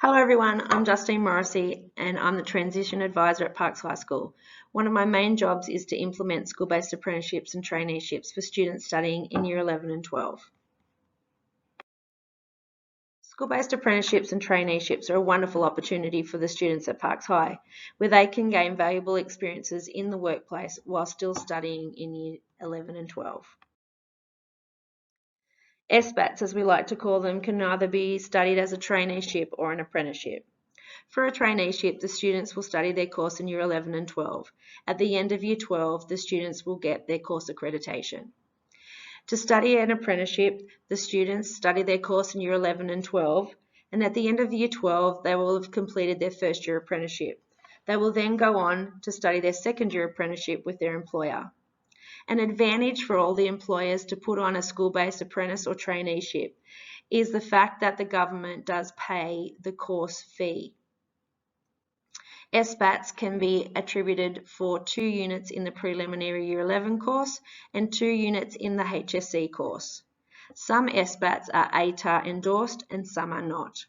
Hello everyone, I'm Justine Morrissey and I'm the Transition Advisor at Parkes High School. One of my main jobs is to implement school-based apprenticeships and traineeships for students studying in Year 11 and 12. School-based apprenticeships and traineeships are a wonderful opportunity for the students at Parkes High, where they can gain valuable experiences in the workplace while still studying in Year 11 and 12. SBATs, as we like to call them, can either be studied as a traineeship or an apprenticeship. For a traineeship, the students will study their course in Year 11 and 12. At the end of Year 12, the students will get their course accreditation. To study an apprenticeship, the students study their course in Year 11 and 12, and at the end of Year 12, they will have completed their first year apprenticeship. They will then go on to study their second year apprenticeship with their employer. An advantage for all the employers to put on a school-based apprentice or traineeship is the fact that the government does pay the course fee. SBATs can be attributed for 2 units in the preliminary Year 11 course and 2 units in the HSC course. Some SBATs are ATAR endorsed and some are not.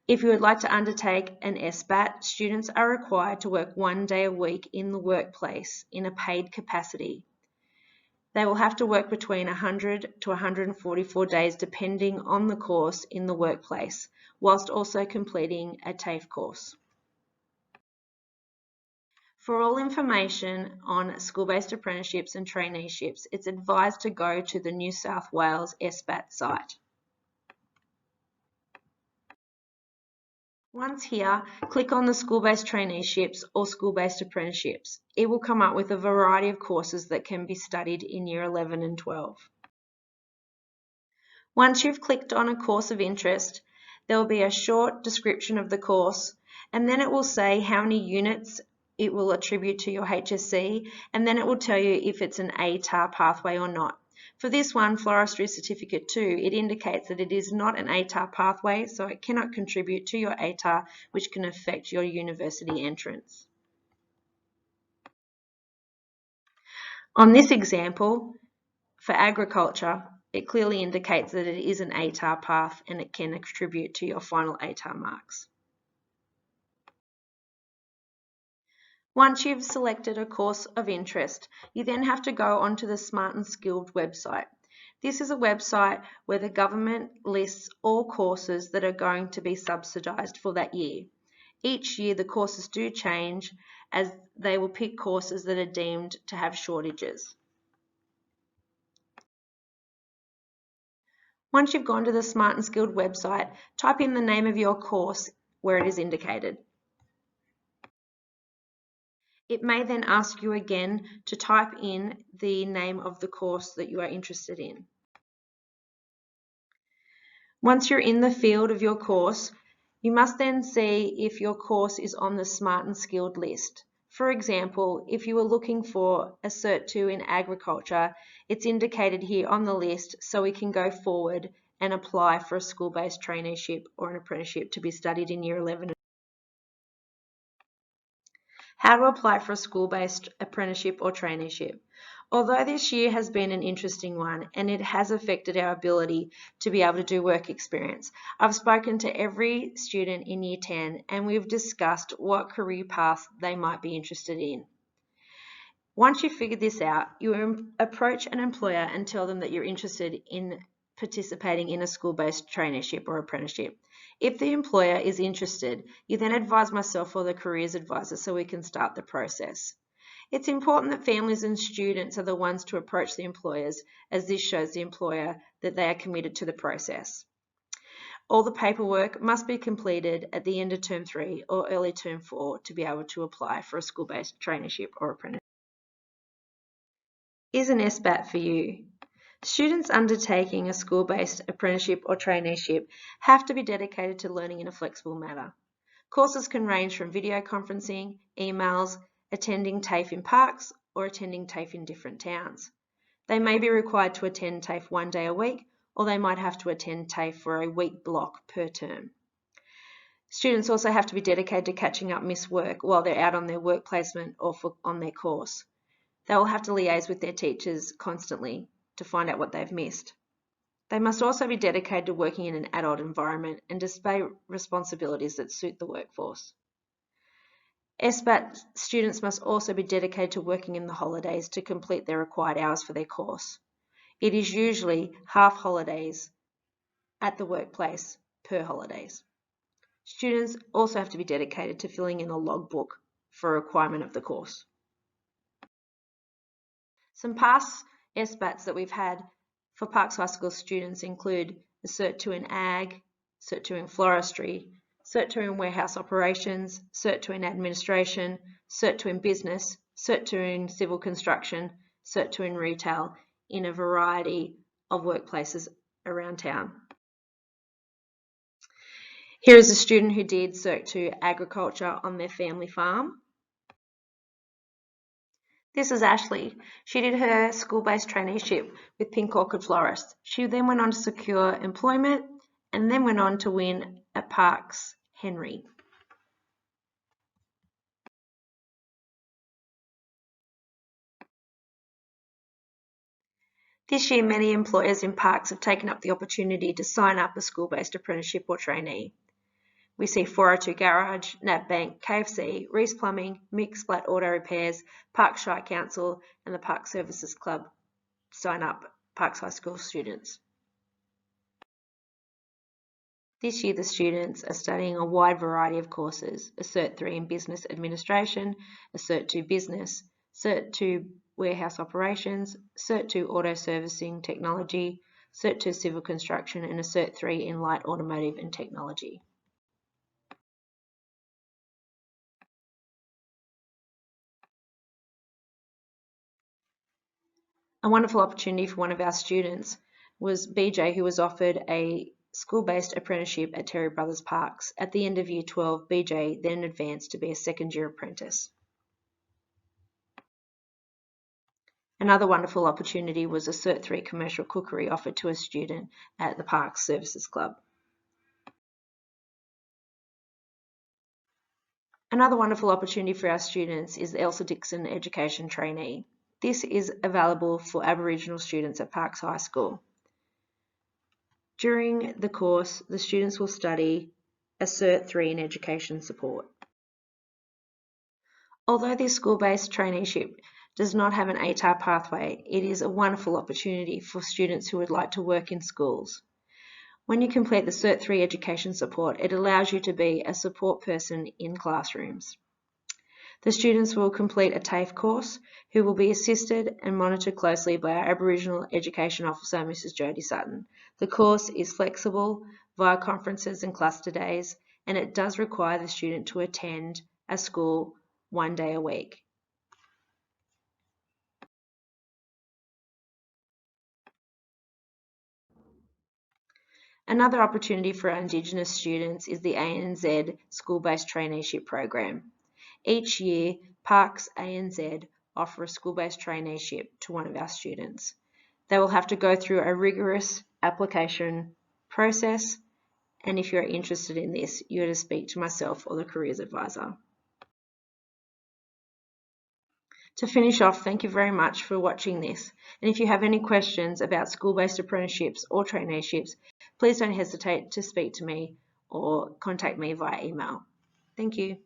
If you would like to undertake an SBAT, students are required to work 1 day a week in the workplace in a paid capacity. They will have to work between 100 to 144 days depending on the course in the workplace, whilst also completing a TAFE course. For all information on school-based apprenticeships and traineeships, it's advised to go to the New South Wales SBAT site. Once here, click on the school-based traineeships or school-based apprenticeships. It will come up with a variety of courses that can be studied in Year 11 and 12. Once you've clicked on a course of interest, there will be a short description of the course, and then it will say how many units it will attribute to your HSC, and then it will tell you if it's an ATAR pathway or not. For this one, Floristry Certificate 2, it indicates that it is not an ATAR pathway, so it cannot contribute to your ATAR, which can affect your university entrance. On this example, for agriculture, it clearly indicates that it is an ATAR path and it can contribute to your final ATAR marks. Once you've selected a course of interest, you then have to go onto the Smart and Skilled website. This is a website where the government lists all courses that are going to be subsidised for that year. Each year the courses do change as they will pick courses that are deemed to have shortages. Once you've gone to the Smart and Skilled website, type in the name of your course where it is indicated. It may then ask you again to type in the name of the course that you are interested in. Once you're in the field of your course, you must then see if your course is on the Smart and Skilled list. For example, if you were looking for a Cert 2 in agriculture, it's indicated here on the list so we can go forward and apply for a school-based traineeship or an apprenticeship to be studied in Year 11. How to apply for a school-based apprenticeship or traineeship. Although this year has been an interesting one and it has affected our ability to be able to do work experience, I've spoken to every student in Year 10 and we've discussed what career path they might be interested in. Once you've figured this out, you approach an employer and tell them that you're interested in participating in a school-based traineeship or apprenticeship. If the employer is interested, you then advise myself or the careers advisor so we can start the process. It's important that families and students are the ones to approach the employers, as this shows the employer that they are committed to the process. All the paperwork must be completed at the end of Term 3 or early Term 4 to be able to apply for a school-based traineeship or apprenticeship. Is an SBAT for you? Students undertaking a school-based apprenticeship or traineeship have to be dedicated to learning in a flexible manner. Courses can range from video conferencing, emails, attending TAFE in parks, or attending TAFE in different towns. They may be required to attend TAFE 1 day a week, or they might have to attend TAFE for a week block per term. Students also have to be dedicated to catching up missed work while they're out on their work placement or on their course. They will have to liaise with their teachers constantly to find out what they've missed. They must also be dedicated to working in an adult environment and display responsibilities that suit the workforce. SBAT students must also be dedicated to working in the holidays to complete their required hours for their course. It is usually half holidays at the workplace per holidays. Students also have to be dedicated to filling in a logbook for a requirement of the course. Some past SBATs that we've had for Parks High School students include the Cert 2 in Ag, Cert 2 in Floristry, Cert 2 in Warehouse Operations, Cert 2 in Administration, Cert 2 in Business, Cert 2 in Civil Construction, Cert 2 in Retail in a variety of workplaces around town. Here is a student who did Cert 2 Agriculture on their family farm. This is Ashley. She did her school-based traineeship with Pink Orchid Florist. She then went on to secure employment and then went on to win at Parks Henry. This year, many employers in Parks have taken up the opportunity to sign up a school-based apprenticeship or trainee. We see 402 Garage, NAB Bank, KFC, Reese Plumbing, Mix Flat Auto Repairs, Parks Shire Council and the Park Services Club sign up Parks High School students. This year the students are studying a wide variety of courses, a Cert 3 in Business Administration, a Cert 2 Business, Cert 2 Warehouse Operations, Cert 2 Auto Servicing Technology, Cert 2 Civil Construction and a Cert 3 in Light Automotive and Technology. A wonderful opportunity for one of our students was BJ, who was offered a school-based apprenticeship at Terry Brothers Parks. At the end of Year 12, BJ then advanced to be a second-year apprentice. Another wonderful opportunity was a Cert 3 commercial cookery offered to a student at the Parks Services Club. Another wonderful opportunity for our students is the Elsa Dixon Education Trainee. This is available for Aboriginal students at Parks High School. During the course, the students will study a Cert 3 in Education Support. Although this school-based traineeship does not have an ATAR pathway, it is a wonderful opportunity for students who would like to work in schools. When you complete the Cert 3 Education Support, it allows you to be a support person in classrooms. The students will complete a TAFE course, who will be assisted and monitored closely by our Aboriginal Education Officer, Mrs. Jodie Sutton. The course is flexible via conferences and cluster days, and it does require the student to attend a school 1 day a week. Another opportunity for our Indigenous students is the ANZ School-Based Traineeship Program. Each year, Parks ANZ offer a school-based traineeship to one of our students. They will have to go through a rigorous application process, and if you're interested in this, you're to speak to myself or the Careers Advisor. To finish off, thank you very much for watching this. And if you have any questions about school-based apprenticeships or traineeships, please don't hesitate to speak to me or contact me via email. Thank you.